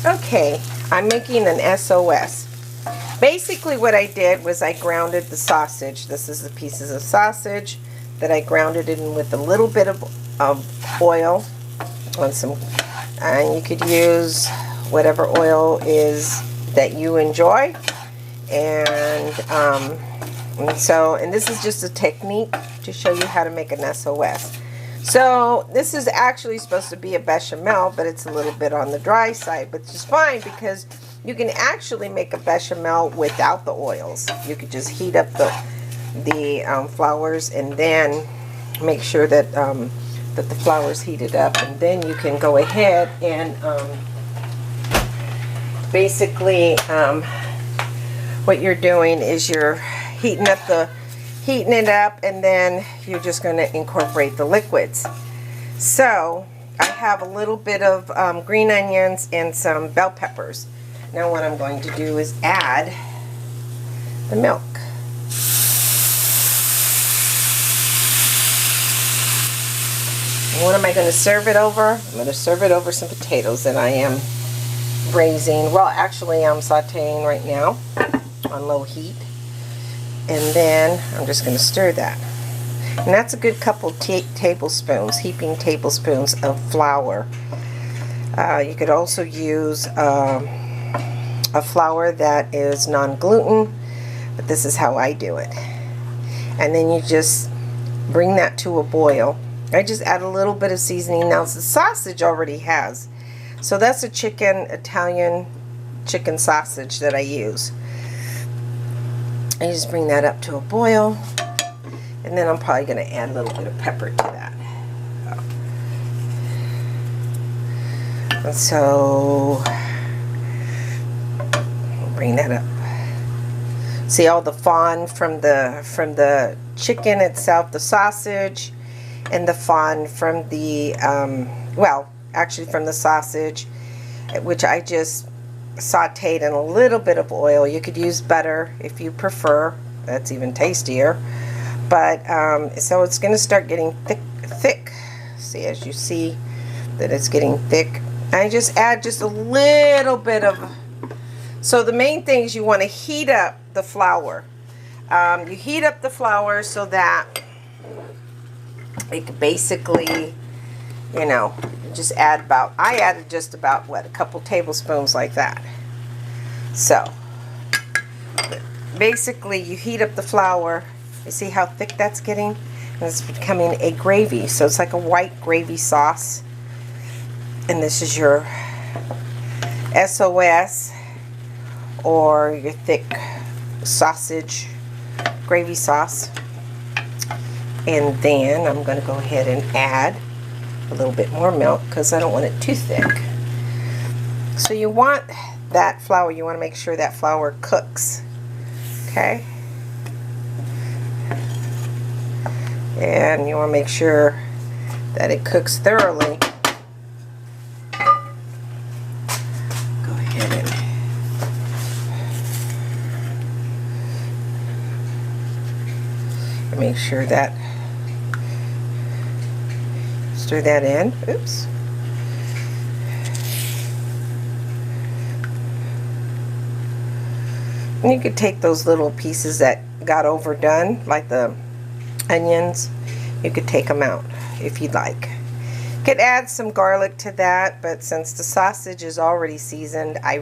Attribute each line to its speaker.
Speaker 1: Okay, I'm making an S.O.S. Basically what I did was I grounded the sausage. This is the pieces of sausage that I grounded in with a little bit of oil on some, and you could use whatever oil is that you enjoy. And this is just a technique to show you how to make an S.O.S. So this is actually supposed to be a bechamel, but it's a little bit on the dry side, but it's fine because you can actually make a bechamel without the oils. You could just heat up the flours and then make sure that that the flour's heated up, and then you can go ahead and basically what you're doing is you're heating it up, and then you're just going to incorporate the liquids. So I have a little bit of green onions and some bell peppers. Now what I'm going to do is add the milk. And what am I going to serve it over? I'm going to serve it over some potatoes that I am braising. Well, actually I'm sauteing right now on low heat. And then I'm just going to stir that. And that's a good couple tablespoons, heaping tablespoons of flour. You could also use a flour that is non-gluten, but this is how I do it. And then you just bring that to a boil. I just add a little bit of seasoning. Now the sausage already has. So that's a Italian chicken sausage that I use. I just bring that up to a boil, and then I'm probably going to add a little bit of pepper to that. And so bring that up. See all the fond from the chicken itself, the sausage, and the fond from the well, actually from the sausage, which I just sauteed in a little bit of oil. You could use butter if you prefer. That's even tastier. But so it's going to start getting thick. See, as you see that it's getting thick. I just add just a little bit of. So the main thing is you want to heat up the flour. You heat up the flour so that it could basically, you know, just add about, I added just about, what, a couple tablespoons like that. So basically you heat up the flour. You see how thick that's getting? And it's becoming a gravy. So it's like a white gravy sauce. And this is your S.O.S. or your thick sausage gravy sauce. And then I'm going to go ahead and add a little bit more milk because I don't want it too thick. So you want that flour, you want to make sure that flour cooks. Okay? And you want to make sure that it cooks thoroughly. Go ahead and make sure that, stir that in. Oops. And you could take those little pieces that got overdone, like the onions, you could take them out if you'd like. You could add some garlic to that, but since the sausage is already seasoned, I